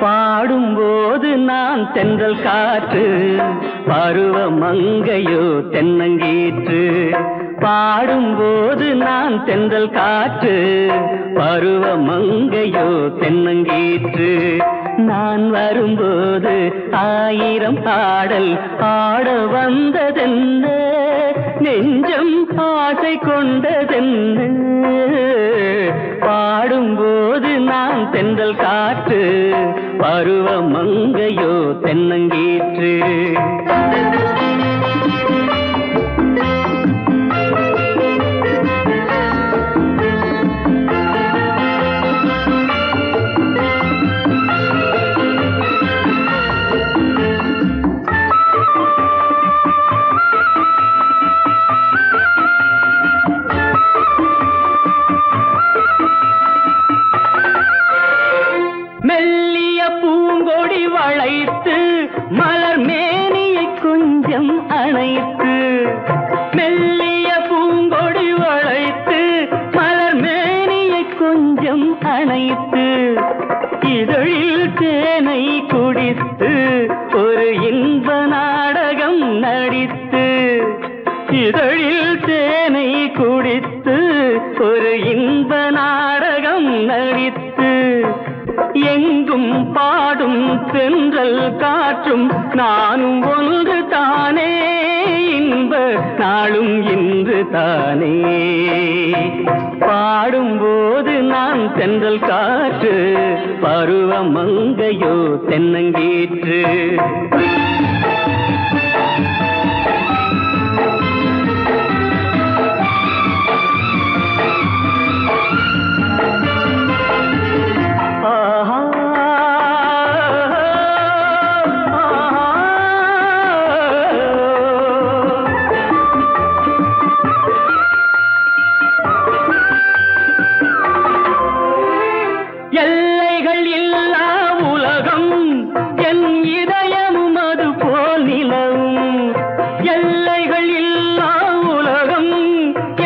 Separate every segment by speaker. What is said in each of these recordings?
Speaker 1: பாடும்போது நான் தென்றல் காற்று, பருவ மங்கையோ தென்னங்கீற்று. பாடும்போது நான் தென்றல் காற்று, பருவ மங்கையோ தென்னங்கீற்று. நான் வரும்போது ஆயிரம் பாடல் ஆட வந்ததென்ன, நெஞ்சம் ஆசை கொண்டதென்ன. பாடும்போது நான் தென்றல் காற்று, பருவ மங்கையோ தென்னங்கீற்று. மெல்லிய பூங்கொடி வளைத்து மலர் மேனியை கொஞ்சம் அணைத்து, மெல்லிய பூங்கொடி வளைத்து மலர் மேனியை கொஞ்சம் அணைத்து, இதழில் தேனை குடித்து ஒரு இன்ப நாடகம் நடித்து, இதழில் தேனை குடித்து ஒரு இன்ப நாடகம் நடித்து, எங்கும் பாடும் தென்றல் காற்றும் நானும் ஒன்று தானே, இன்ப நாளும் இன்று தானே. பாடும்போது நான் தென்றல் காற்று, பருவ மங்கையோ தென்னங்கீற்று. எல்லைகள் இல்லா உலகம் என் இதயமும் அது போல் நிலவும், எல்லைகள் இல்லா உலகம்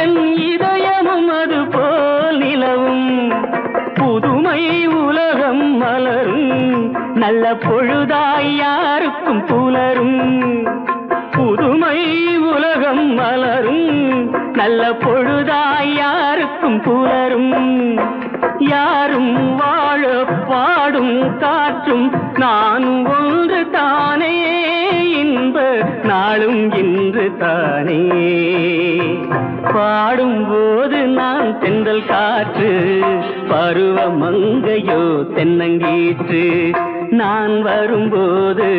Speaker 1: என் இதயமும் அது போல் நிலவும். புதுமை உலகம் மலரும் நல்ல பொழுதாய் யாருக்கும் புலரும், புதுமை உலகம் மலரும் நல்ல பொழுதாய் யாருக்கும் புலரும். யாரும் வாழ பாடும் காற்றும் நானும் ஒன்று தானே, இன்ப நாளும் இன்று தானே. பாடும்போது நான் தென்றல் காற்று, பருவ மங்கையோ தென்னங்கீற்று. நான் வரும்போது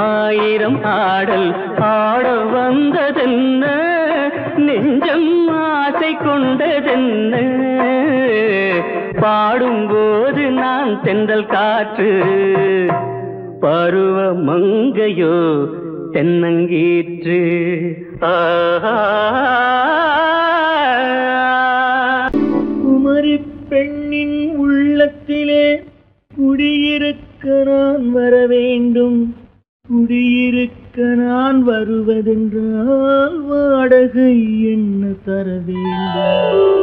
Speaker 1: ஆயிரம் ஆடல் ஆட வந்ததென்ன, நெஞ்சம் ஆசை கொண்டதென்ன. பாடும்போது நான் தென்றல் காற்று, பருவ மங்கையோ தென்னங்கீற்று. குமரி பெண்ணின் உள்ளத்திலே குடியிருக்க நான் வர வேண்டும், குடியிருக்க நான் வருவதென்றால் வாடகை என்ன தர வேண்டும்.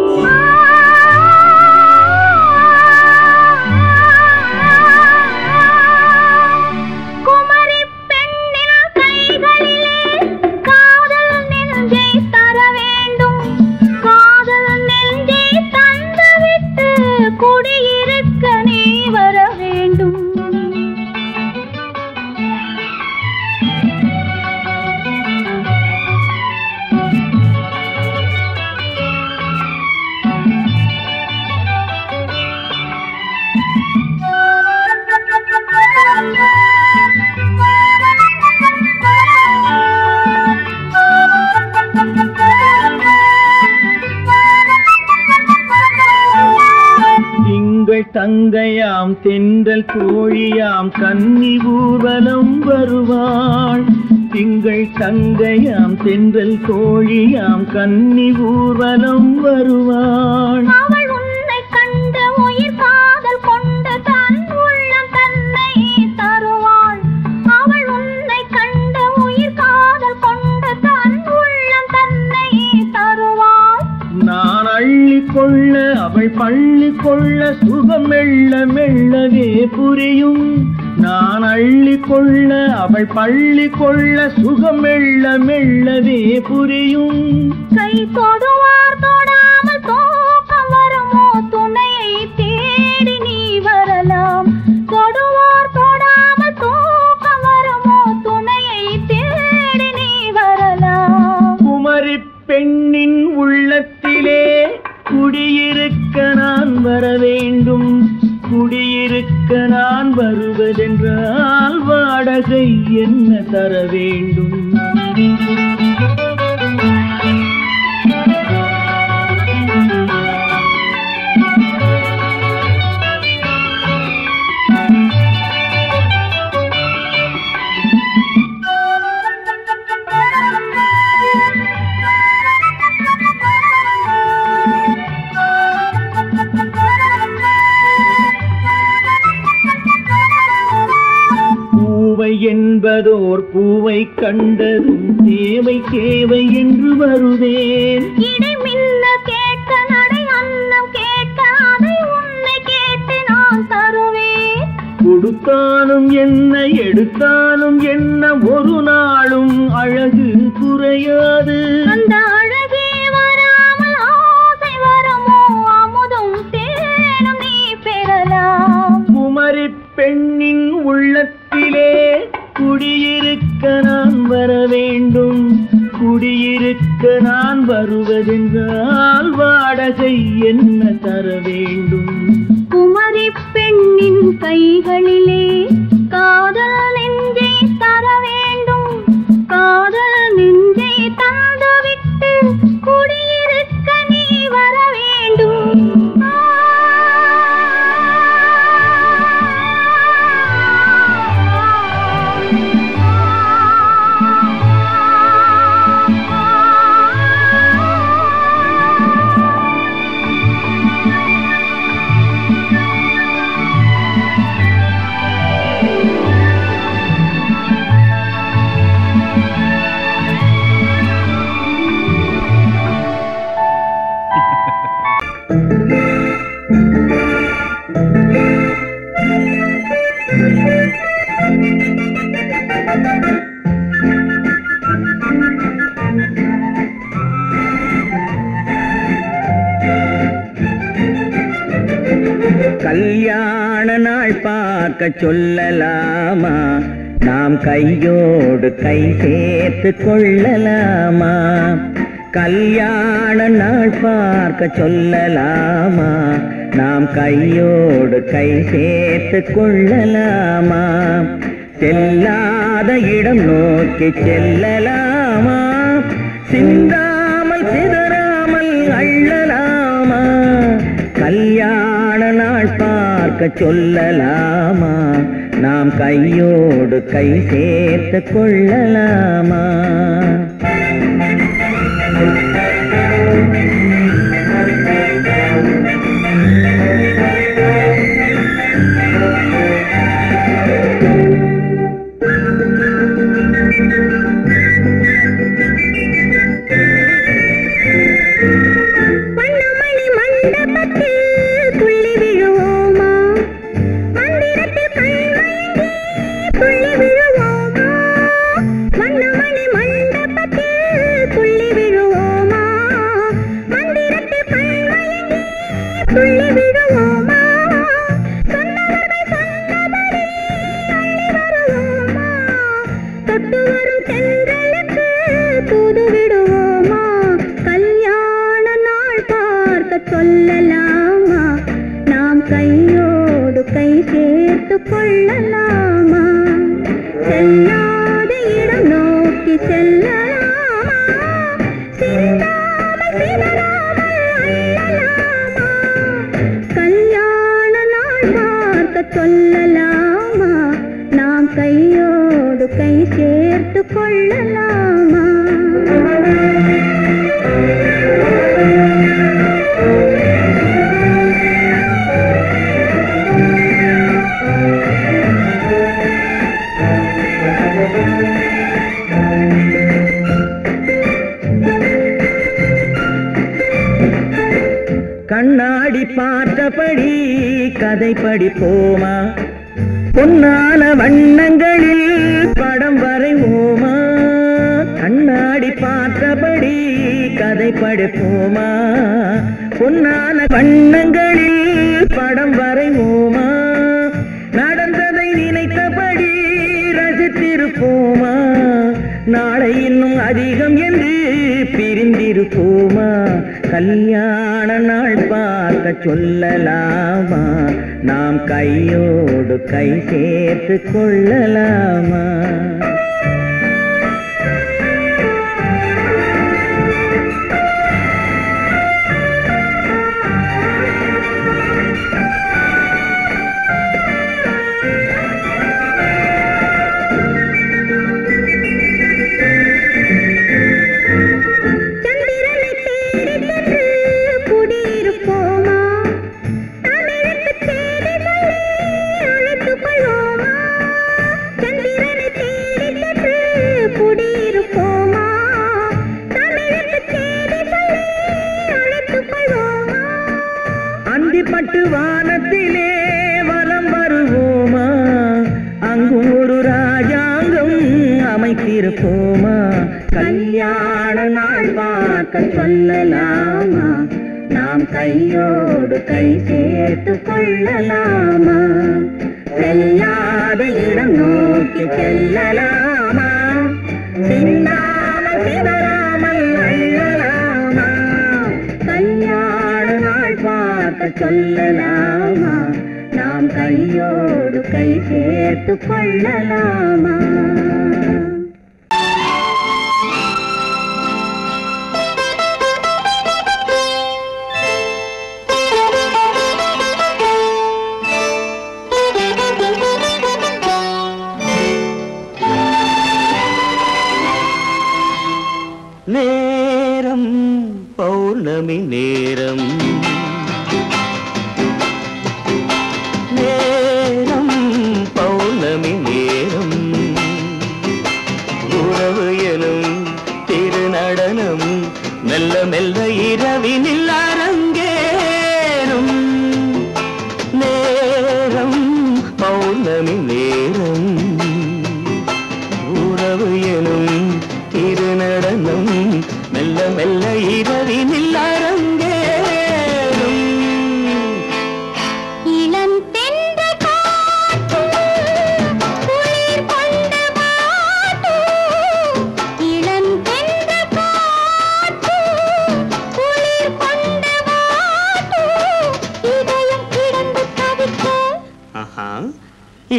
Speaker 1: தங்கையாம் தென்றல் தோழியாம் கன்னி ஊர்வலம் வருவாள். திங்கள் தங்கையாம் தென்றல் தோழியாம் கன்னி ஊர்வலம் வருவாள்.
Speaker 2: அவள் உன்னை கண்டு உயிர் காதல் கொண்டு தன் உள்ளம் தன்னை தருவாள். அவள் உன்னை கண்டு உயிர் காதல் கொண்டு தன் உள்ளம் தன்னை தருவாள்.
Speaker 1: நான் அள்ளி கொள்ள அவள் பள்ளி கொள்ள சுகம் மெல்ல மெல்லவே புரியும். நான் அள்ளி கொள்ள அவள் பள்ளி கொள்ள சுகம் மெல்ல மெல்லவே புரியும்.
Speaker 2: கை தொடுவார் தொடாமல் தூக்கம் வருமோ துணையை தேடி நீ வரலாம். தொடுவார் தொடாமல் தூக்கம் வருமோ துணையை தேடி நீ வரலாம்.
Speaker 1: குமரி பெண்ணின் உள்ளத்திலே குடியிருக்க நான் வர வேண்டும். குடியிருக்க நான் வருவதென்றால் வாடகை என்ன தர வேண்டும்? என்பதோர் பூவை கண்டதும் தேவை தேவை என்று வருவேன்.
Speaker 2: இடை மின்ன கேட்க நடை அன்னம் கேட்க அதை உன்னை கேட்டு நான் தருவேன்.
Speaker 1: கொடுத்தாலும் என்ன எடுத்தாலும் என்ன ஒரு நாளும் அழகு குறையாது.
Speaker 2: அந்த அழகே வராமல் ஆசை வரமோ அமுதும் தேனும் நீ பெறலாம்.
Speaker 1: குமரி பெண்ணின் உள்ளத்திலே குடியிருக்க நான் வர வேண்டும். குடியிருக்க நான் வருவதென்றால் வாடகை என்ன தர வேண்டும்?
Speaker 2: குமரி பெண்ணின் கைகளிலே காதல் நெஞ்சை தர வேண்டும். காதல் நெஞ்சை தந்துவிட்டு குடியிருக்க நீ வர வேண்டும்.
Speaker 1: கல்யாண நாள் பார்க்க சொல்லலாமா? நாம் கையோடு கை சேர்த்து கொள்ளலாமா? கல்யாண நாள் பார்க்க சொல்லலாமா? நாம் கையோடு கை சேர்த்து கொள்ளலாமா? செல்லாத இடம் நோக்கி செல்லலாமா? சிந்தாமல் சிதறாமல் அள்ளலாமா? கல்யாண நாள் பார்க்க சொல்லலாமா? நாம் கையோடு கை சேர்த்து கொள்ளலாமா? சொல்லலாமா? நாம் கையோடு கை சேர்த்து கொள்ளலாமா? செல்லாத இடம் நோக்கி செல்லலாமா? சிந்தாமல் சிதறாமல் அள்ளலாமா? கல்யாண நாள்
Speaker 2: பார்க்க சொல்லலாமா? நாம் கையோடு கை சேர்த்து கொள்ளலாமா?
Speaker 1: கண்ணாடி பார்த்தபடி கதை படிப்போமா? பொன்னான வண்ணங்களில் படம் வரைவோமா? கண்ணாடி பார்த்தபடி கதை படிப்போமா? பொன்னான வண்ணங்களில் படம் வரைவோமா? நடந்ததை நினைத்தபடி ரசித்திருப்போமா? நாளை இன்னும் அதிகம் என்று பிரிந்திருப்போமா? கல்யாண நாள் பார்க்க சொல்லலாமா? நாம் கையோடு கை சேர்த்து கொள்ளலாமா? பட்டு வானத்திலே வலம் வருவோமா? அங்கும் ஒரு ராஜாங்கம் அமைத்திருப்போமா? கல்யாண நாள் பார்க்க சொல்லலாமா? நாம் கையோடு கை சேர்த்து கொள்ளலாமா? செல்லாத இடம் நோக்கி செல்லலாமா? சிந்தாமல் சிதறாமல் அள்ளலாமா? கல்யாண நாள் பார்க்க சொல்லலாமா? நாம் கையோடு கை சேர்த்து கொள்ளலாமா? நேரம் பௌர்ணமி நேரம், நேரம் பௌர்ணமி நேரம், உறவு எனும் திருநடனம் மெல்ல மெல்ல இரவினில் அரங்கேறும். நேரம் பௌர்ணமி நேரம், உறவு எனும் திருநடனம் மெல்ல மெல்ல இரவினில் அரங்கேறும்.
Speaker 2: இளம் தென்றல் காற்றும் குளிர் கொண்ட வாட்டும், இளம் தென்றல் காற்றும் குளிர் கொண்ட வாட்டும், இதயம் கிடந்து தவிக்க,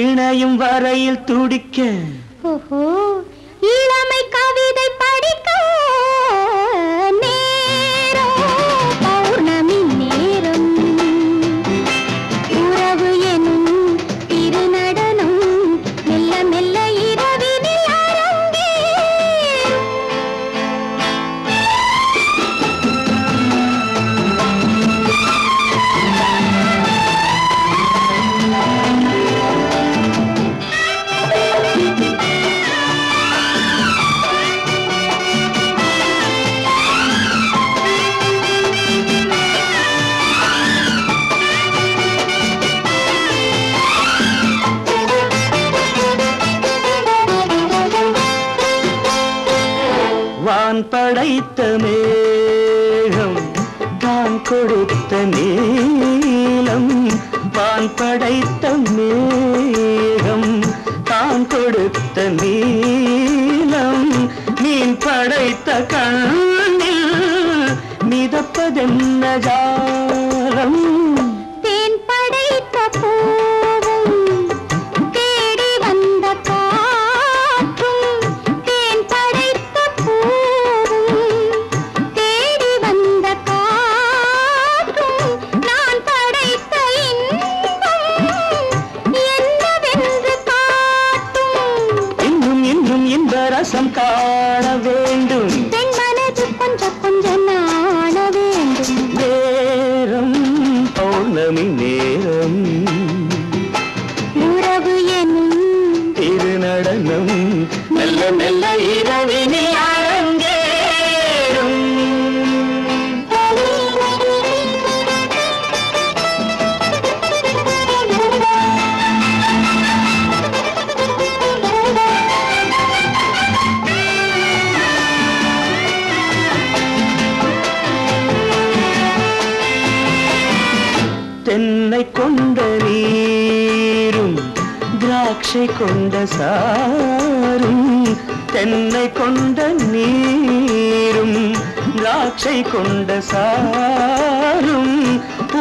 Speaker 1: இணையும் வரையில் துடிக்க,
Speaker 2: ஓஹோ இளமை கவிதை படிக்க. நேரம் பௌர்ணமி நேரம், உறவு எனும் திருநடனம் மெல்ல மெல்ல இரவினில் அரங்கேறும்.
Speaker 1: வான் படைத்த மேகம் தான் கொடுத்த நீலம், வான் படைத்த மேகம் தான் கொடுத்த நீலம், மீன் படைத்த கண்ணில் மிதப்பதென்ன ஜாலம்.
Speaker 2: தேன் படைத்த பூவும் தேடி வந்த காற்றும், தேன் படைத்த பூவும் தேடி வந்த காற்றும், நான் படைத்த இன்பம்
Speaker 1: நேசம் காண வேண்டும்.
Speaker 2: பெண் மனது கொஞ்சம் கொஞ்சம் நாண வேண்டும்.
Speaker 1: நேரம் பௌர்ணமி நேரம்,
Speaker 2: உறவு எனும்
Speaker 1: திருநடனம் மெல்ல மெல்ல இரவினில் அரங்கேறும். தென்னை கொண்ட நீரும் திராட்சை கொண்ட சாரும், தென்னை கொண்ட நீரும் திராட்சை கொண்ட சாரும்,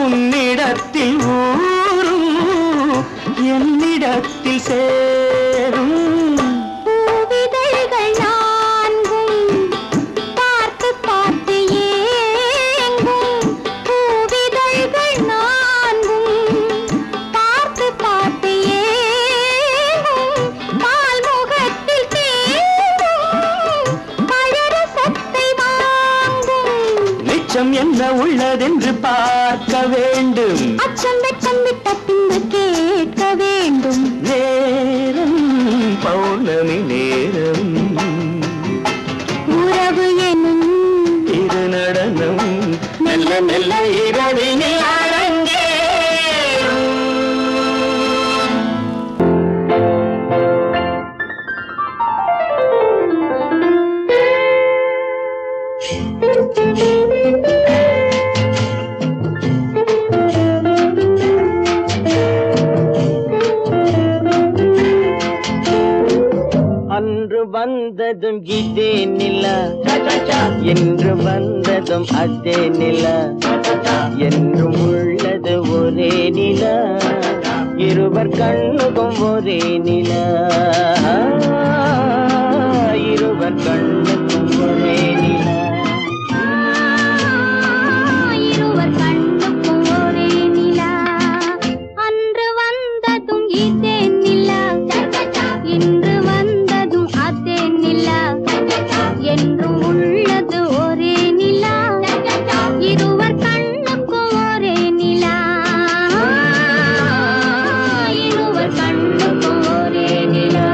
Speaker 1: உன்னிடத்தில் ஊரும் என்னிடத்தில் சேரும்.
Speaker 2: பூவிதழ்கள் நான்கும் பார்த்து பார்த்து ஏங்கும். பூவிதழ்கள் நான்கும் பார்த்து பார்த்து ஏங்கும். பால்முகத்தில் தேங்கும் பழரசத்தை வாங்கும்.
Speaker 1: நிச்சம் என்ன உள்ளதென்று பார்க்க வேண்டும்.
Speaker 2: அச்சம் வெச்சம் விட்ட பின்பு கேட்க வேண்டும்.
Speaker 1: நேரம் பௌர்ணமி நேரம்,
Speaker 2: உறவு எனும்
Speaker 1: திருநடனம் மெல்ல மெல்ல இரவினில் அரங்கேறும். அன்று வந்ததும் இதே நிலா, என்று வந்ததும் அதே நிலா, என்றும் உள்ளது ஒரே நிலா, இருவர் கண்ணுக்கும் ஒரே நிலா, இருவர் கண்ணுக்கும் ஒரே நிலா,
Speaker 2: இருவர் கண்ணுக்கும் ஒரே நிலா. அன்று வந்ததும் இதே நிலா, இன்று வந்ததும் அதே நிலா, என்றும் உள்ளது ஒரே நிலா, இருவர் கண்ணுக்கும் ஒரே நிலா, இருவர் கண்ணுக்கும் ஒரே நிலா.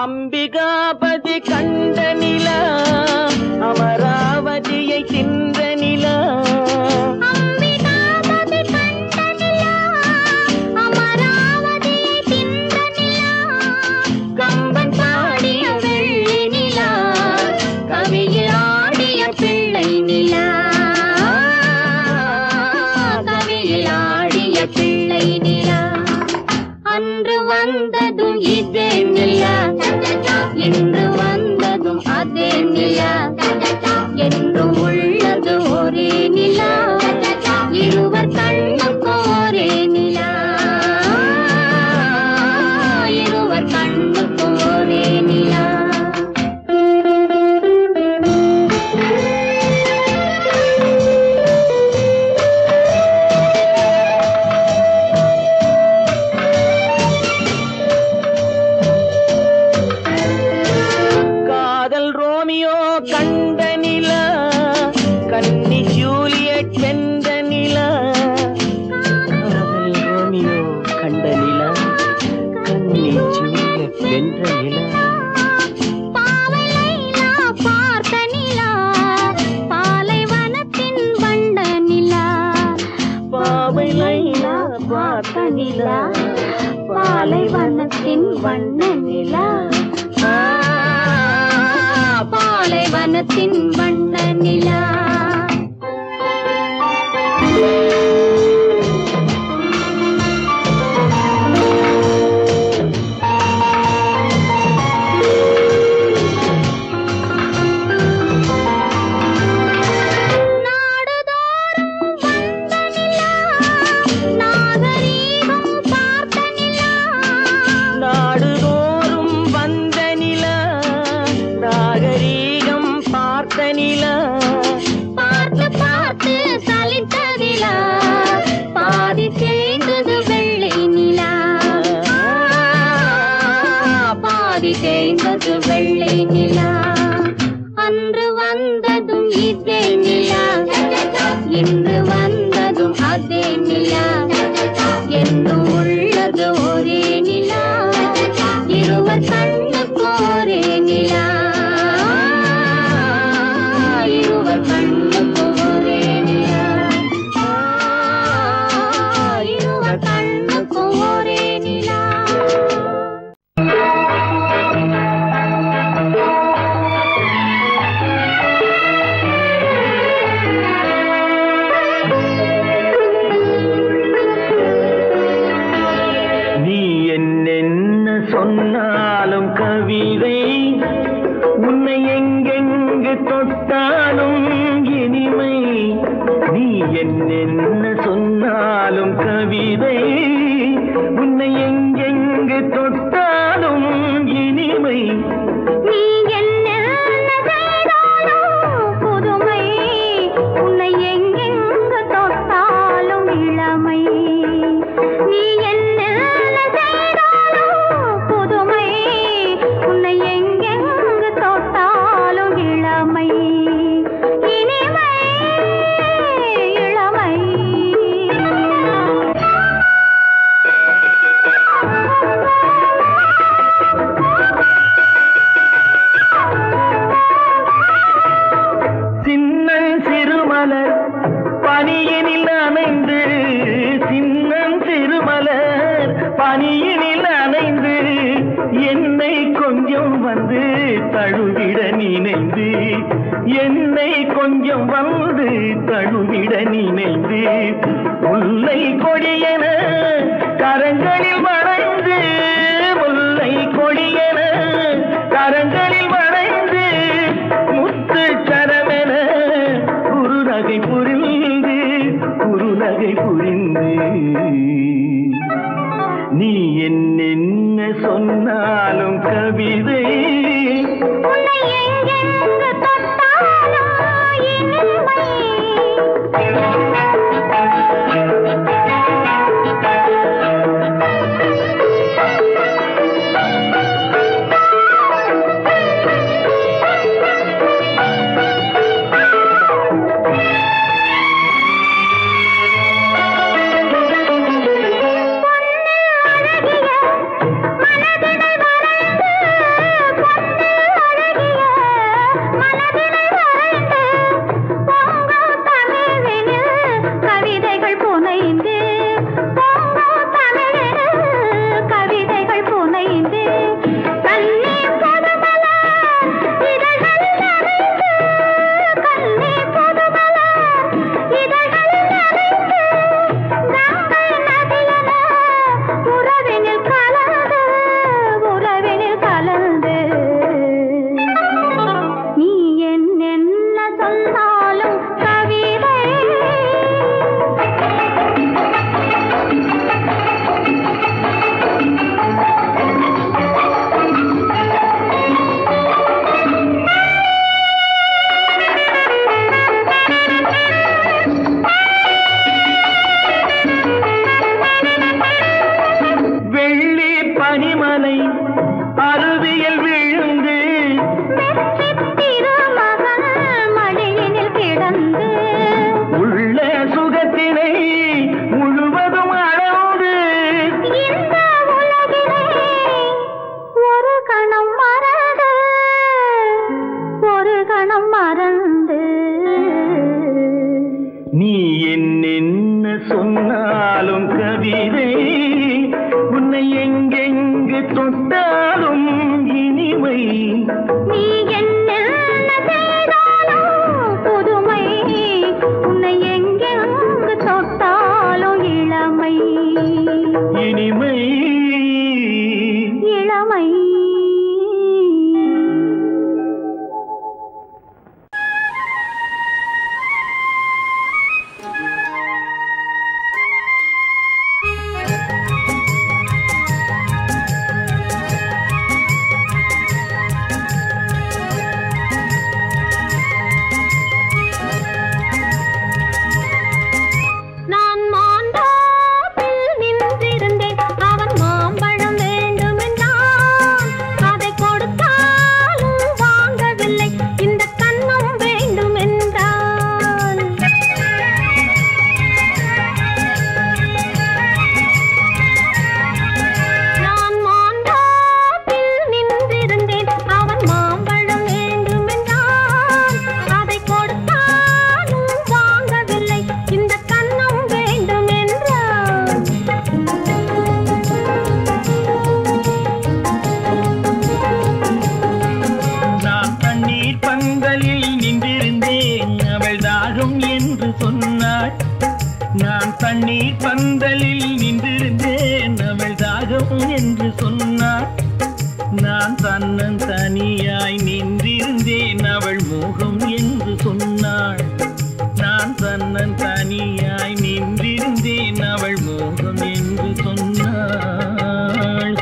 Speaker 1: அம்பிகாபதி கண்ட நிலா, அமராவதியை தின்ற நிலா,
Speaker 2: அம்பிகாபதி கண்ட நிலா, அமராவதியை தின்ற நிலா, கம்பன் பாடிய வெள்ளி நிலா, கவியில் ஆடிய பிள்ளை நிலா, கவியில் ஆடிய பிள்ளை நிலா. அன்று வந்ததும் இதே நிலா, இன்று வந்ததும் அதே நிலா, என்றும் உள்ளது ஒரே நிலா, இருவர் கண்ணுக்கும் ஒரே நிலா, இருவர் கண்ணுக்கும் ஒரே நிலா. காதல் ரோமியோ கண்ட நிலா, கன்னி ஜூலியட் வென்ற நிலா, காதல் ரோமியோ கண்ட நிலா, கன்னி ஜூலியட் வென்ற நிலா. பாவை லைலா பார்த்த நிலா, பாலைவனத்தின் வண்ட நிலா,
Speaker 1: பாவை லைலா
Speaker 2: பார்த்த நிலா, பாலைவனத்தின் வண்ண நிலா, பாலைவனத்தின் வண்ண நிலா. தேய்ந்தது வெள்ளை நிலா. அன்று வந்ததும் இதே நிலா, இன்று வந்ததும் அதே நிலா. என்றும் உள்ளது ஒரே நிலா, இருவர் கண்ணுக்கு ஒரே நிலா. இருவர் கண்ணுக்கு ஒரே நிலா, இருவர் கண்ணுக்கு ஒரே நிலா.
Speaker 1: சொன்னாலும் கவிதை உன்னை எங்கெங்கு தொட்டாலும் இனிமை. நீ என்ன சொன்னாலும் கவிதை உன்னை எங்கெங்கு தொட்டாலும் இனிமை.
Speaker 2: நீ என்ன செய்தாலும் புதுமை, உன்னை எங்கெங்கு தொட்டாலும் இளமை. நீ என்ன
Speaker 1: பனியினில் அணைந்து என்னை கொஞ்சம் வந்து தழுவிட நினைந்து, என்னை கொஞ்சம் வந்து தழுவிட நினைந்து, முல்லை கொடியென கரங்களில் வளைந்து, முல்லை கொடியென கரங்களில் வளைந்து, முத்து சரமென குறுநகை புரிந்து, குறுநகை புரிந்து. நீ என்ன சொன்னாலும் கவிதை
Speaker 2: உன்னை எங்கெங்கு தொட்டாலும் இனிமை. அவன்
Speaker 1: சொன்னாள். நான் தன்னன் தனியாய் நின்றிருந்தேன் அவள் மோகம் என்று சொன்னாள். நான் தன்னன் தனியாய் நின்றிருந்தேன் அவள் மோகம் என்று சொன்னாள்.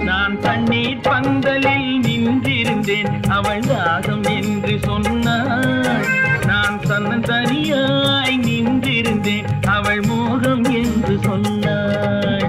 Speaker 1: நான் தண்ணீர் பந்தலில் நின்றிருந்தேன் அவள் தாகம் என்று சொன்னாள். நான் தன்னன் தனியாய் நின்றிருந்தேன் அவள் மோகம் என்று சொன்னாள்.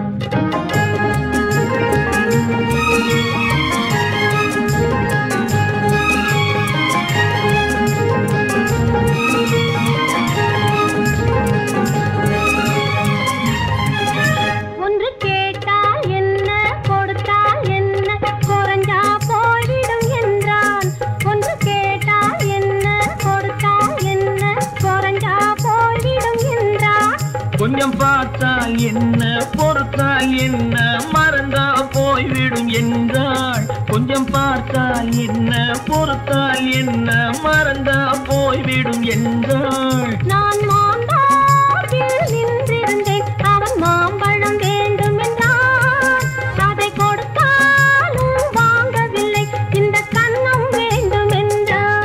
Speaker 1: கொஞ்சம் பார்த்தால் என்ன பொறுத்தால் என்ன மறந்தா போய்விடும் என்றாள். கொஞ்சம் பார்த்தால் என்ன பொறுத்தால் என்ன மறந்தா போய்விடும் என்றாள்.
Speaker 2: நான் மாம்பழத்தில் நின்றிருந்தேன் அவன் மாம்பழம் வேண்டும் என்றான். அதை கொடுத்தாலும் வாங்கவில்லை இந்த கன்னம் வேண்டும் என்றான்.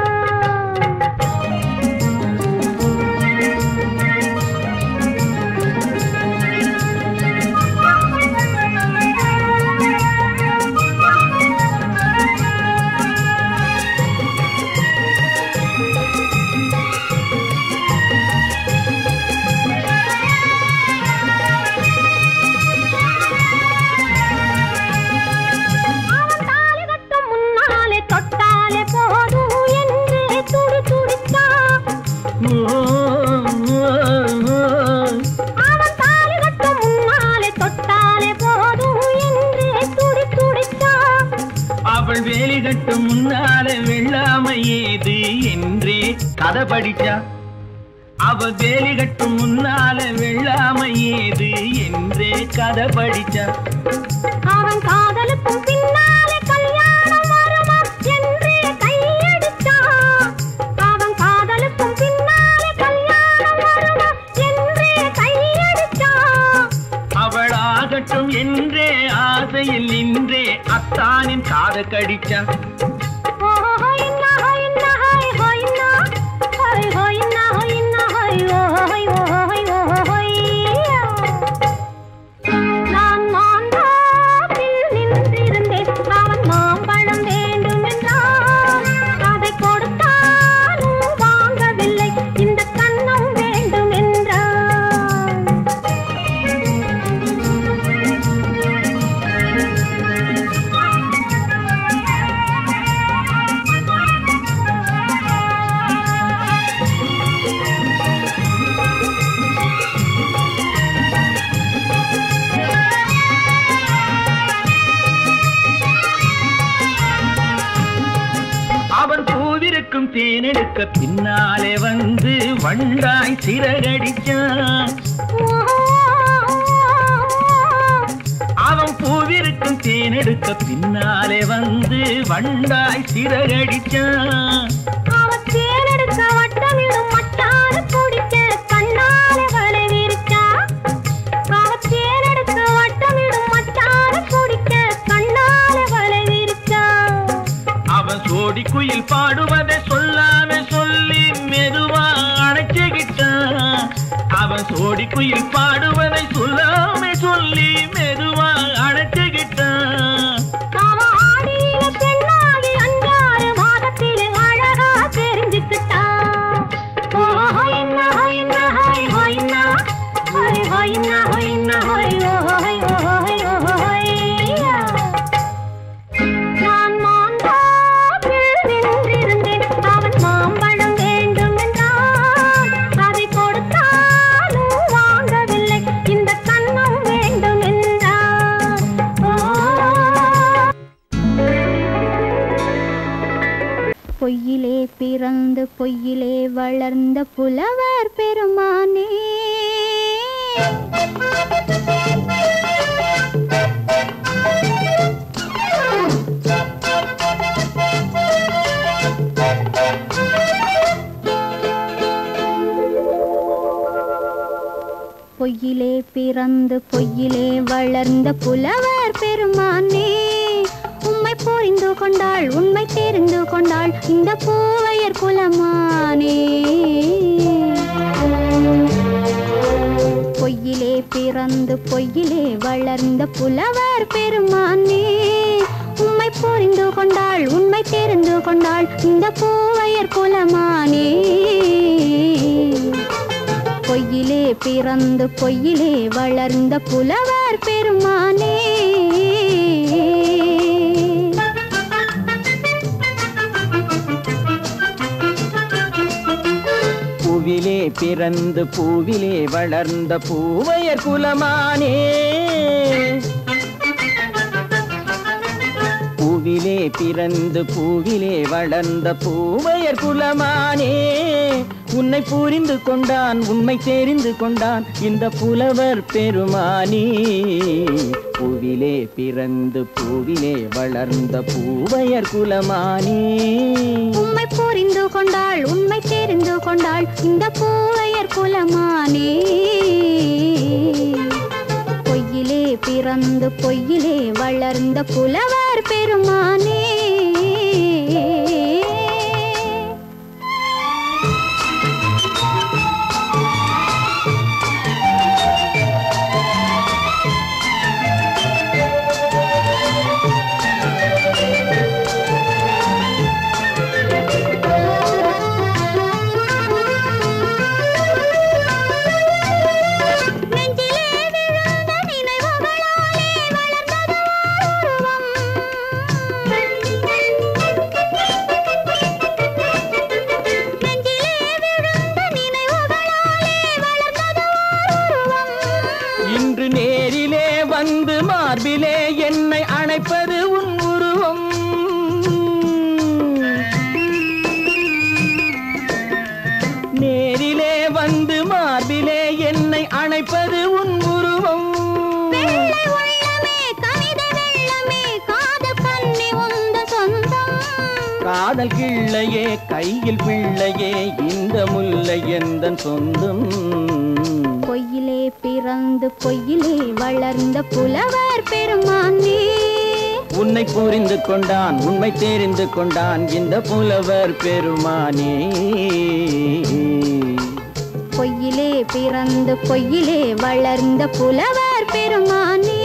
Speaker 1: அவள் வேலி கட்டும் முன்னாலே வெள்ளாமை ஏது என்றே கதை படிச்சா. அவள் வேலி கட்டும் முன்னாலே வெள்ளாமை ஏது என்றே கதை படிச்சா.
Speaker 2: அவன் காதலுக்கும் பின்னாலே கல்யாணம் வருமா என்றே கையடிச்சா. அவன் காதலுக்கும் பின்னாலே கல்யாணம் வருமா என்றே கையடிச்சா.
Speaker 1: அவள் ஆகட்டும் என்றே ஆசையில் நின்றே அத்தானின் காத கடிச்சா.
Speaker 2: நான் மாம்பழத்தில் நின்றிருந்தேன் அவன் மாம்பழம் வேண்டும் என்றான். அதை கொடுத்தாலும் வாங்கவில்லை இந்த கன்னம் வேண்டும் என்றான்.
Speaker 1: அவன் பூவிருக்கும் தேனெடுக்க பின்னாலே வந்து வண்டாய் சிறகடிச்சான். அவன் பூவிருக்கும் தேனெடுக்க பின்னாலே வந்து வண்டாய் சிறகடிச்சான்.
Speaker 2: அவன் தேனெடுக்க வட்டமிடும் மட்டான குடிக்க கண்ணாலே வலை விரிச்சா. அவன் தேனெடுக்க வட்டமிடும் மட்டான குடிக்க கண்ணாலே வலை விரிச்சா.
Speaker 1: அவன் சோடி குயில் பாடுவதை சொல்லாம சொல்லி மெதுவா அணைச்சுக்கிட்டான். அவன் சோடி குயில் பாடுவதை சொல்லாம சொல்லி மெதுவா அணைச்சுக்கிட்டான்.
Speaker 2: அவன் ஆடிய பெண்ணாகி 5-6 மாதத்திலே அழகா தெரிஞ்சுக்கிட்டான். ஹொய்னா ஹொய்னா ஹொய் ஹொய்னா ஹொய் ஹொய்னா ஹொய்னா ஹொய் ஹொய் ஹொய் ஹொய்யா. நான் மாம்பழத்தில் நின்றிருந்தேன் அவன் மாம்பழம் வேண்டும் என்றான். அதை கொடுத்தாலும் வாங்கவில்லை இந்த கன்னம் வேண்டும் என்றான். பொய்யிலே பிறந்து பொய்யிலே வளர்ந்த புலவர் பெருமானே, பொய்யிலே பிறந்து பொய்யிலே வளர்ந்த புலவர் பெருமானே, உம்மை புரிந்து கொண்டாள் உண்மை தெரிந்து கொண்டாள் இந்த பூவையர் குலமானே. பொய்யிலே பிறந்து பொய்யிலே வளர்ந்த புலவர் பெருமானே, உம்மை புரிந்து கொண்டாள் உண்மை தெரிந்து கொண்டாள் இந்த பூவையர் குலமானே. பொய்யிலே பிறந்து பொய்யிலே வளர்ந்த புலவர் பெருமானே.
Speaker 1: பூவிலே பிறந்து பூவிலே வளர்ந்த பூவையர் குலமானே, பூவிலே பிறந்து பூவிலே வளர்ந்த பூவையர் குலமானே, உன்னை புரிந்து கொண்டான் உண்மை தெரிந்து கொண்டான் இந்த புலவர் பெருமானே. பூவிலே பிறந்து பூவிலே வளர்ந்த பூவையர் குலமானே,
Speaker 2: உம்மை புரிந்து கொண்டாள் உண்மை தெரிந்து கொண்டாள் இந்த பூவையர் குலமானே. பொய்யிலே பிறந்து பொய்யிலே வளர்ந்த புலவர் பெருமானே.
Speaker 1: இன்று நேரிலே வந்து மார்பிலே என்னை அணைப்பது உன் உருவம், நேரிலே வந்து மார்பிலே என்னை அணைப்பது உன் உருவம். காதல் கிள்ளையே கையில் பிள்ளையே இந்த முல்லை எந்தன் சொந்தம்.
Speaker 2: பொய்யிலே பிறந்து பொய்யிலே வளர்ந்த புலவர் பெருமானே,
Speaker 1: உன்னை புரிந்து கொண்டான் உண்மை தெரிந்து கொண்டான் இந்த புலவர் பெருமானே.
Speaker 2: பொய்யிலே பிறந்து பொய்யிலே வளர்ந்த புலவர் பெருமானே.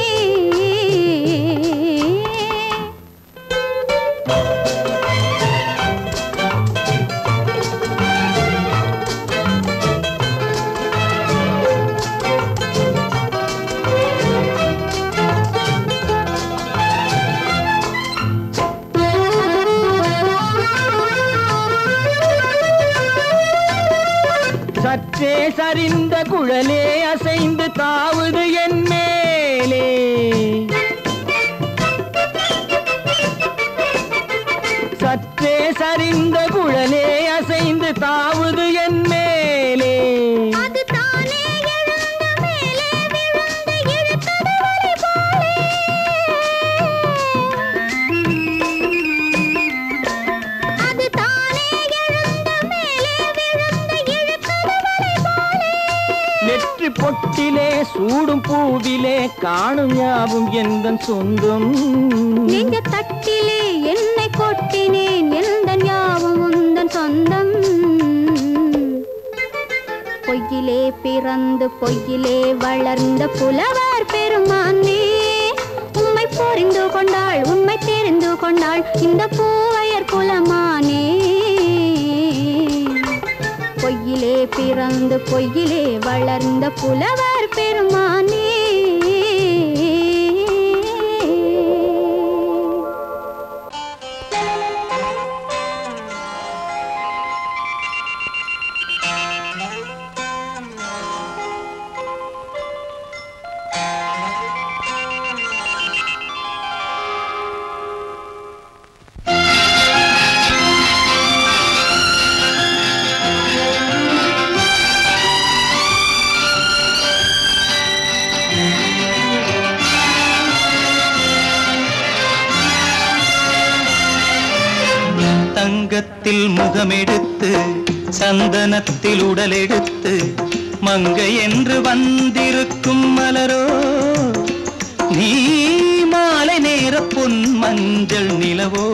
Speaker 1: சற்றே சரிந்த குழலே அசைந்து தாவுது என் மேலே, சற்றே சரிந்த குழலே அசைந்து தாவுது என் மேலே. நெற்றி பொட்டிலே சூடும் பூவிலே காணும் யாவும் எந்தன் சொந்தம்.
Speaker 2: நெஞ்ச தட்டிலே என்னை கொட்டினேன் எந்தன் யாவும் உந்தன் சொந்தம். பொய்யிலே பிறந்து பொய்யிலே வளர்ந்த புலவர் பெருமானே, உம்மை புரிந்து கொண்டாள் உண்மை தெரிந்து கொண்டாள் இந்த பூவையர் குலமானே. பொய்யிலே பிறந்து பொய்யிலே வளர்ந்த புலவர் பெருமானே.
Speaker 3: தங்கத்தில் முகமெடுத்து சந்தனத்தில் உடலெடுத்து
Speaker 1: மங்கை என்று வந்திருக்கும் மலரோ நீ மாலை நேர பொன் மஞ்சள் நிலவோ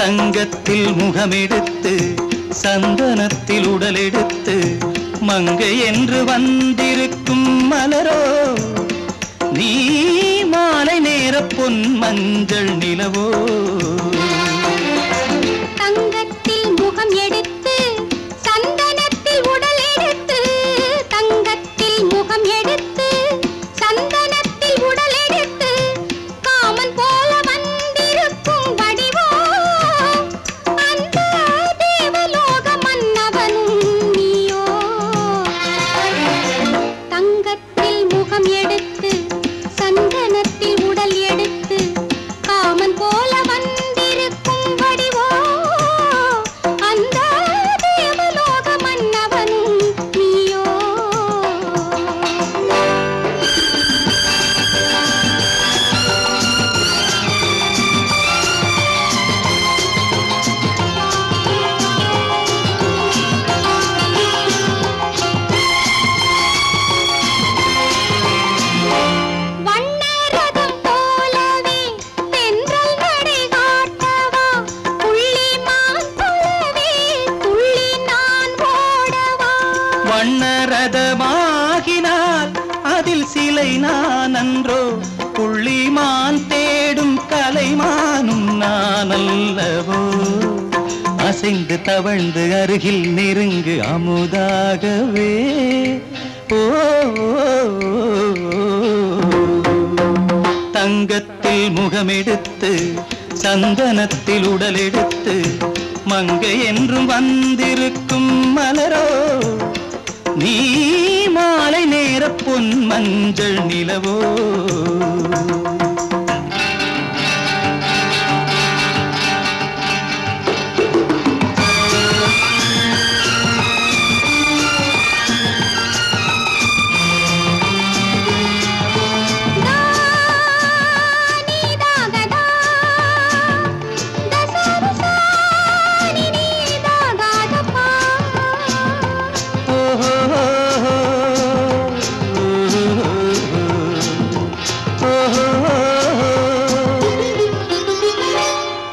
Speaker 1: தங்கத்தில் முகமெடுத்து சந்தனத்தில் உடலெடுத்து மங்கை என்று வந்திருக்கும் மலரோ நீ மாலை நேர பொன் மஞ்சள் நிலவோ
Speaker 2: தங்கத்தில் முகம் எடுத்து சந்தனத்தில் உடல் எடுத்து தங்கத்தில் முகம் எடுத்து சந்தனத்தில் உடல் எடுத்து காமன் போல வந்திருக்கும் வடிவோ அந்த தேவலோக மன்னவனும் நீயோ தங்கத்தில் முகம் எடுத்து சந்தனத்தில் உடல் எடுத்து காமன் போல வந்திருக்கும் வடிவோ அந்த தேவலோக மன்னவனும் நீயோ வண்ணரதம் போலவே தென்றல் நடை காட்டவா புள்ளிமான் போலவே துள்ளி நான் ஓடவா
Speaker 1: வண்ணரதமாகினால் அதில் சிலை நான் அன்றோ புள்ளிமான் தேடும் கலைமானும் நான் அல்லவோ அசைந்து தவழ்ந்து அருகில் நெருங்கு அமுதாகவே ஓ தங்கத்தில் முகமெடுத்து சந்தனத்தில் உடலெடுத்து மங்கை என்றும் வந்திருக்கும் மலரோ நீ மாலை நேர பொன் மஞ்சள் நிலவோ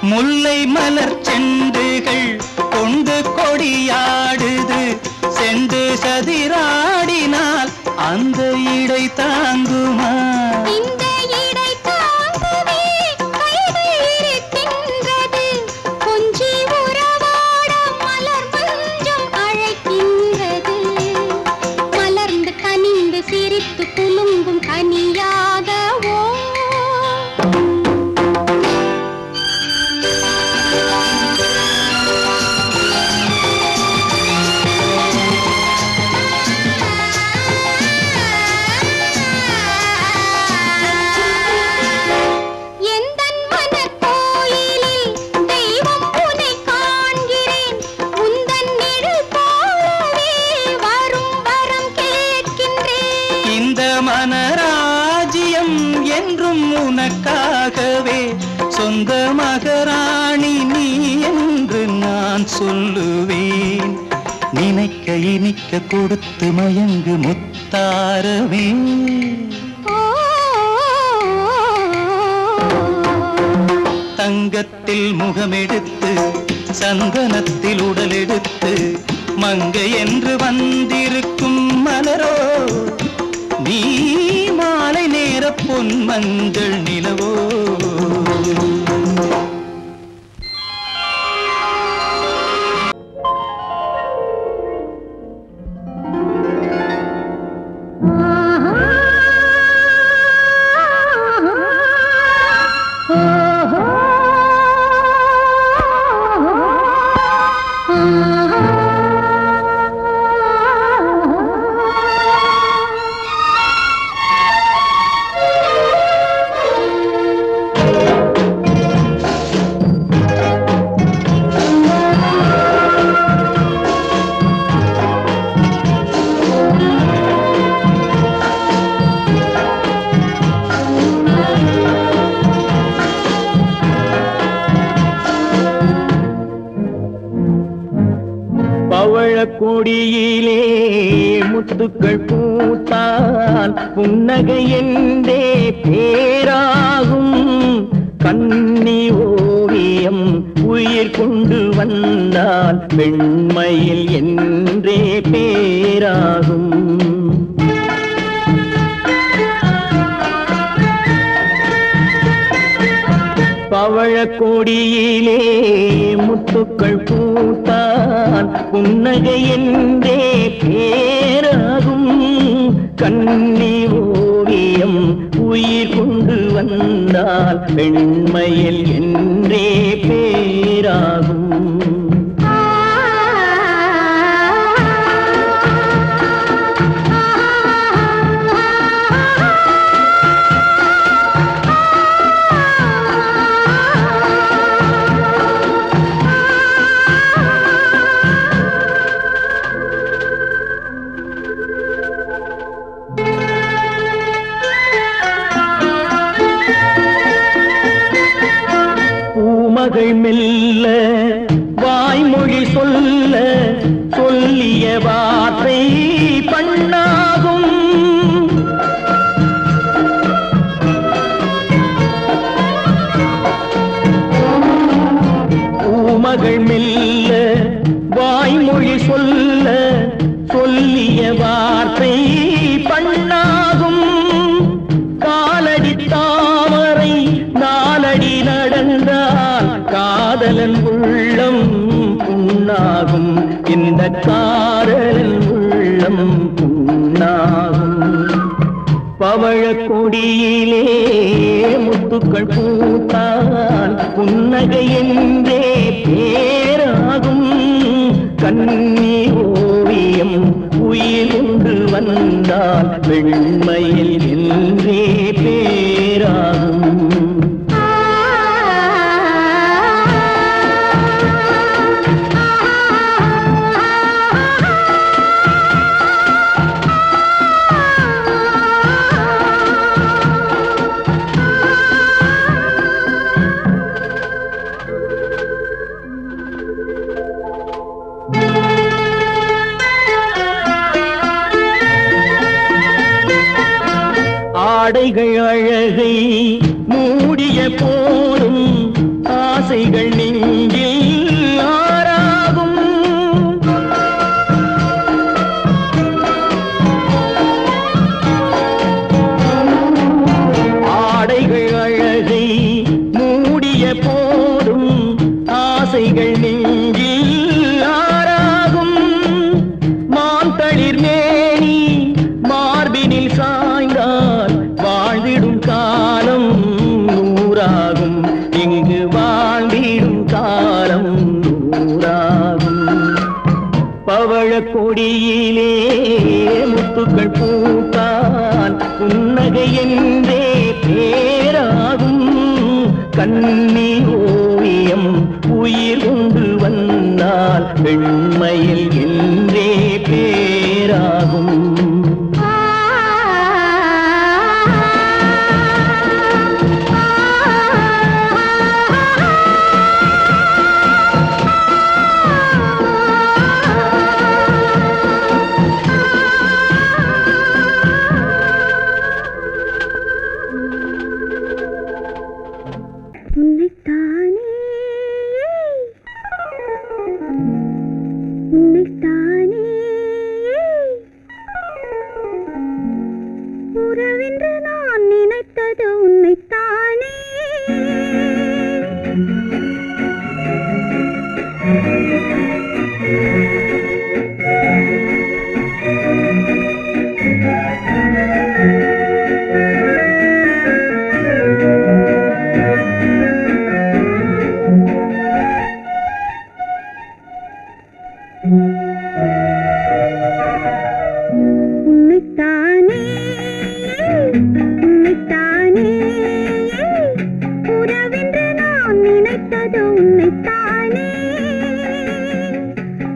Speaker 1: முல்லை மலர் செண்டுகள் கொண்டு கொடியாடுது செண்டு சதிராடினால் அந்த இடை தாங்குமா
Speaker 2: இந்த இடை தாங்கவே கைகள் இருக்கின்றது கொஞ்சி உறவாட மலர் மஞ்சம் அழைக்கின்றது மலர்ந்து கனிந்து சிரித்து குலுங்கும் கனியாகவோ எந்தன் மனக்கோயிலில் தெய்வம் உன்னை காண்கிறேன் உந்தன் நிழல் போலவே வரும் வரம் கேட்கின்றேன்
Speaker 1: இந்த மனராஜ்யம் என்றும் உனக்காகவே சொந்த மகராணி நீ என்று நான் சொல்லுவேன் நினைக்க இனிக்க கொடுத்து மயங்கு முத்தாரவே தங்கத்தில் முகமெடுத்து சந்தனத்தில் உடலெடுத்து மங்கை என்று வந்திருக்கும் மலரோ நீ மாலை நேர பொன் மஞ்சள் நிலவோ பவழக்கொடியிலே முத்துக்கள் பூத்தால் புன்னகை என்றே பேராகும். கன்னி ஓவியம் உயிர் கொண்டு வந்தால் பெண்மையில் என்றே பேராகும். பவழக்கொடியிலே முத்துக்கள் பூத்தால் புன்னகை என்றே பேராகும். கன்னி ஓவியம் உயிர் கொண்டு வந்தால் பெண்மையில் என்றே பேராகும். மகள் மெல்ல வாய்மொழி சொல்ல சொல்லிய வார்த்தை பண்ணாகும். பூமகள் மெல்ல வாய்மொழி சொல்ல சொல்லிய வார்த்தை பண்ணாகும். காலடி தாமரை நாலடி நடந்தால் காதலன் உள்ளம் புண்ணாகும். இந்த காதலன் உள்ளம் புண்ணாகும். பவழக்கொடியிலே முத்துக்கள் பூத்தால் புன்னகை என்றே பேராகும். கன்னி ஓவியம் உயிர் கொண்டு வந்தால் பெண்மையில் என்றே பேராகும். ஆடைகள் அழகை மூடிய போதும் ஆசைகள் நெஞ்சில் ஆறாகும். ஆடைகள் அழகை மூடிய போதும் ஆசைகள் நெஞ்சில் ஆறாகும். மாந்தளிர் மேனி மார்பினில் சாய்ந்தால் வாழ்ந்திடும் காலம் நூறாகும். இங்கு வாழ்ந்திடும் காலம் நூறாகும். பவழக்கொடியிலே முத்துக்கள் பூத்தால் புன்னகை என்றே பேராகும். கன்னி ஓவியம் உயிர் கொண்டு வந்தால் பெண்மையில் என்றே பேராகும்.
Speaker 2: உறவென்று நான் நினைத்தது உன்னைத்தானே. உன்னைத்தானே உன்னைத்தானே உறவென்று நான் நினைத்தது உன்னைத்தானே.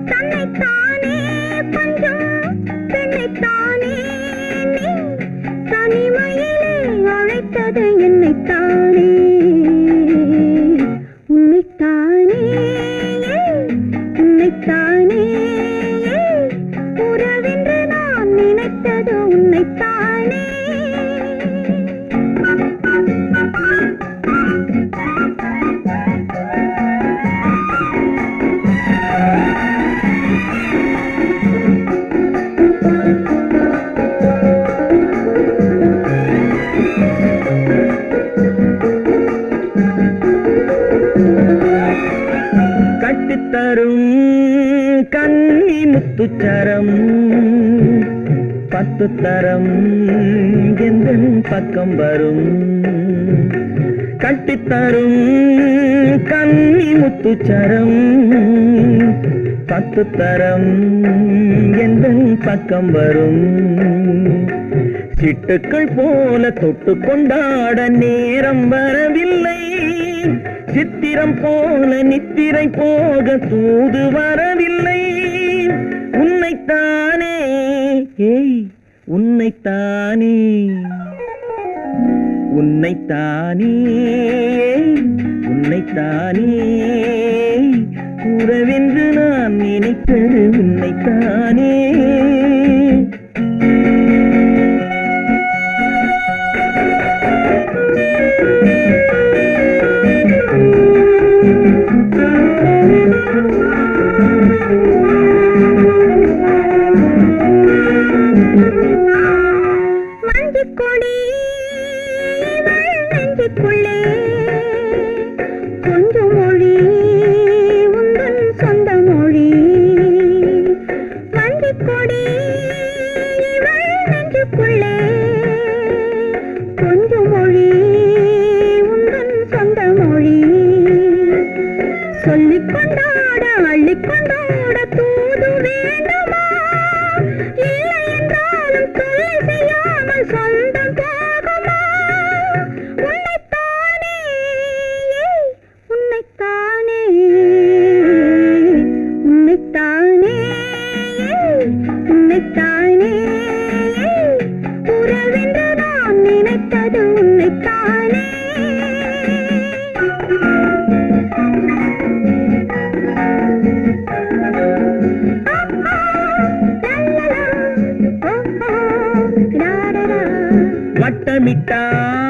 Speaker 2: தன்னைத்தானே பஞ்சம் பெண்ணைத்தானே நீ தனிமையிலே அழைத்தது என்னைத்தானே. உன்னைத்தானே உன்னைத்தானே
Speaker 1: முத்துச்சரம் 10 தரம் எந்தன் பக்கம் வரும் கட்டித்தரும் கன்னி முத்துச்சரம் 10 தரம் எந்தன் பக்கம் வரும் சிட்டுக்கள் போல தொட்டு கொண்டாட நேரம் வரவில்லை சித்திரம் போல நித்திரை போக தூது வரவில்லை உன்னைத்தானே ஏய் உன்னைத்தானே உன்னைத்தானே உன்னைத்தானே கூறவென்று நான் நினைத்தது உன்னைத்தானே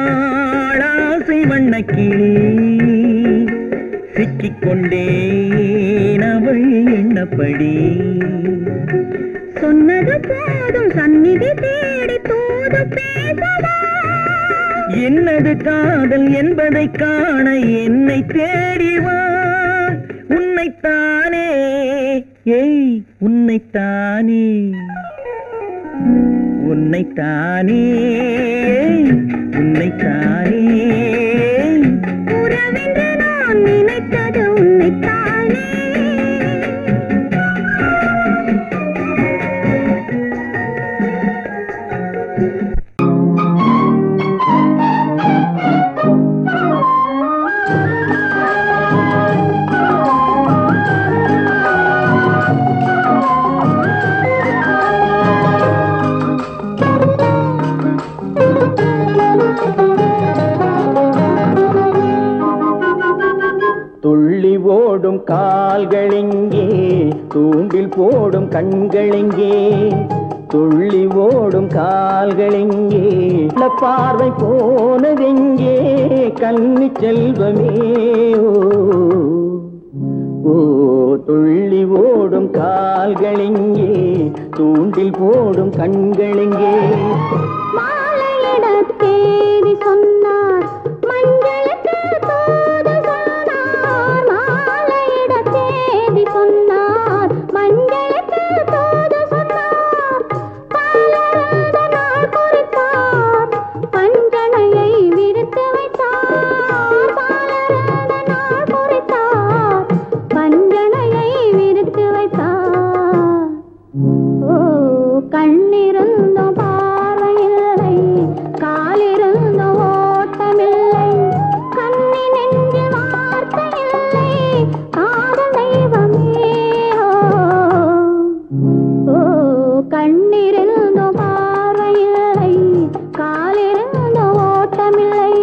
Speaker 1: வட்டமிட்டாளாசை வண்ணக்கிளி சிக்கிக்கொண்டேன் அவள் எண்ணப்படி
Speaker 2: சொன்னது போதும் சந்நிதி தேடி தூது பேசவா
Speaker 1: என்னது காதல் என்பதை காண என்னை தேடிவா உன்னைத்தானே ஏய் உன்னைத்தானே உன்னைத்தானே உன்னைத்தானே
Speaker 2: உறவென்று நான் நினைத்தது உன்னைத்தானே
Speaker 1: துள்ளி ஓடும் கால்களெங்கே தூண்டில் போடும் கண்களெங்கே துள்ளி ஓடும் கால்களெங்கே பார்வை போனதெங்கே கன்னி செல்வமே ஓ துள்ளி ஓடும் கால்களெங்கே தூண்டில் போடும் கண்களெங்கே
Speaker 2: மாலையிட தேதி சொன்னார் மஞ்சளுக்கு தூது சொன்னார் மாலையிட தேதி சொன்னார் மஞ்சளுக்கு தூது சொன்னார் பாலருந்த நாள் குறித்தார் பஞ்சனையை விரித்து வைத்தார் பாலருந்த நாள் குறித்தார் பஞ்சனையை விரித்து வைத்தார் ஓ கண்ணிருந்தும் பார்வையில்லை காலிருந்தும் ஓட்டமில்லை கண்ணி நெஞ்சில் வார்த்தையில்லை காதல் தெய்வமே ஓ கண்ணிருந்தும் பார்வையில்லை காலிருந்தும் ஓட்டமில்லை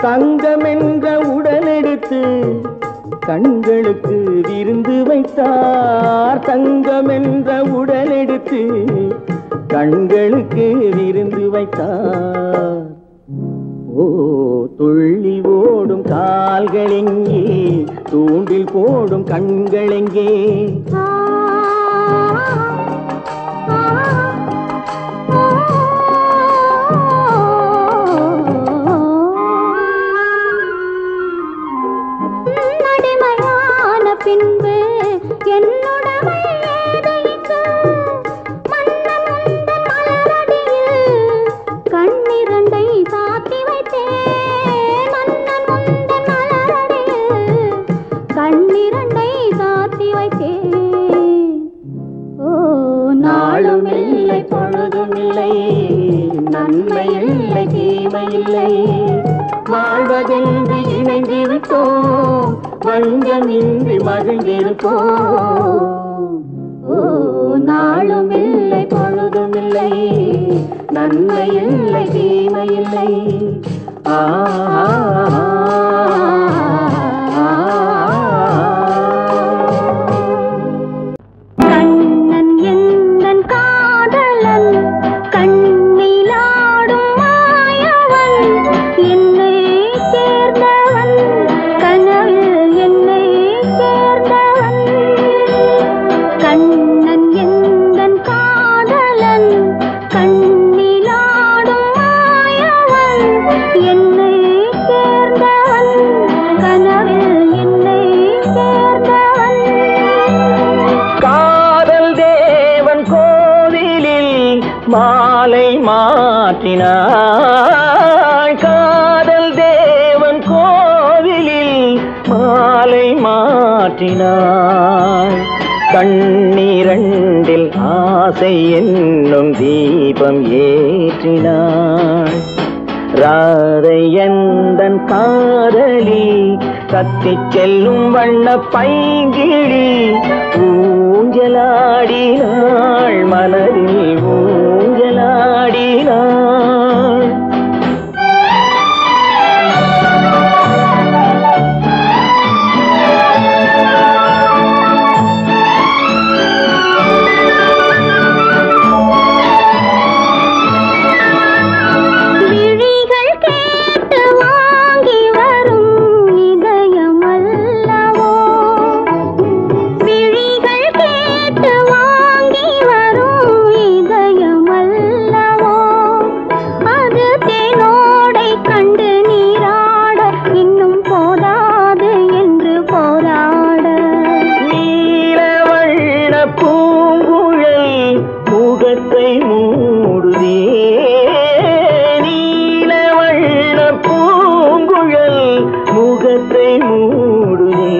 Speaker 1: தங்கம் என்ற உடலெடுத்து கண்களுக்கு விருந்து வைத்தார் தங்கம் என்ற உடலெடுத்து கண்களுக்கு விருந்து வைத்தார் ஓ துள்ளி ஓடும் கால்களெங்கே தூண்டில் போடும் கண்களெங்கே
Speaker 2: ஆ
Speaker 1: வாழ்வதென்று இணைந்திருப்போம், வஞ்சமின்றி மகிழ்ந்திருப்போம்.
Speaker 2: நாளும் இல்லை பொழுதும் இல்லை,
Speaker 1: நன்மை இல்லை தீமை இல்லை.
Speaker 2: கண்ணன் எந்தன் காதலன், கண்ணிலாடும் மாயவன், என்னை சேர்ந்தவன், கனவில் என்னை சேர்ந்தவன். கண்ணன் எந்தன் காதலன், கண்ணிலாடும் மாயவன், என்னை சேர்ந்தவன், கனவில் என்னை சேர்ந்தவன்.
Speaker 1: காதல் தேவன் கோவிலில் மாலை மாற்றினாய், காதல் தேவன் கோவிலில் மாலை மாற்றினாய். கண்ணீரண்டில் ஆசை என்னும் தீபம் ஏற்றினாய். ராதை எந்தன் காதலி, கத்திச் செல்லும் வண்ண பைங்கிழி, ஊஞ்சலாடினாள் மலரில் ஊஞ்சலாடினாள்.
Speaker 2: விழிகள் கேட்டு வாங்கி வரும் இதயம் அல்லவோ, விழிகள் கேட்டு வாங்கி வரும் இதயம் அல்லவோ, அது தேனோடை கண்டு நீராட இன்னும் போதாது என்று போராட.
Speaker 1: நீலவண்ண பூங்குழல் முகத்தை மூடுதே, நீலவண்ண பூங்குழல் முகத்தை மூடுதே.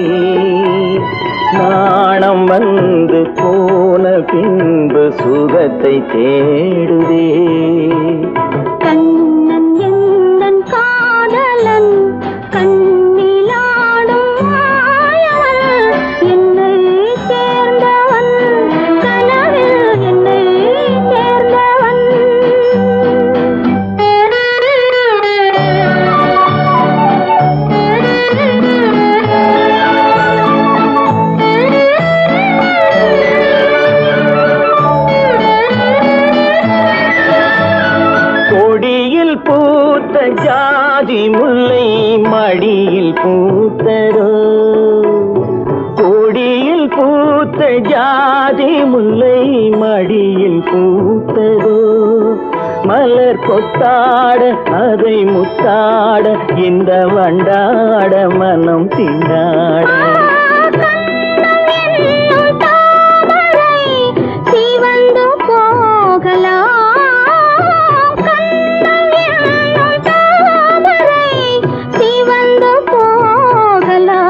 Speaker 1: நாணம் வந்து போன பின்பு சுகத்தை தேடுதே.
Speaker 2: கண்ணன் எந்தன் காதலன், கண்ணிலாடும் மாயவன், என்னை சேர்ந்தவன், கனவில் என்னை சேர்ந்தவன்.
Speaker 1: கொடியில் பூத்த ஜாதி முல்லை மடியில் பூத்ததோ, கொடியில் பூத்த ஜாதி முல்லை மடியில் பூத்ததோ. மலர் கொத்தாட அதை முத்தாட இந்த வண்டாட மனம் திண்டாட.
Speaker 2: சிவந்து போகலாம், கண்ணன் என்னும் தாமரை சிவந்து போகலாம்.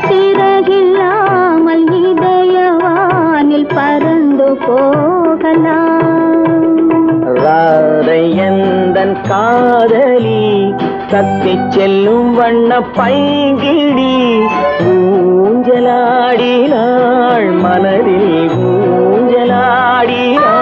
Speaker 2: சிறகில்லாமல் இதயவானில் பறந்து போகலாம்.
Speaker 1: ராதை எந்தன் காதலி, கத்திச் செல்லும் வண்ண பைங்கிழி, ஊஞ்சலாடினாள் மலரில் ஊஞ்சலாடினாள்.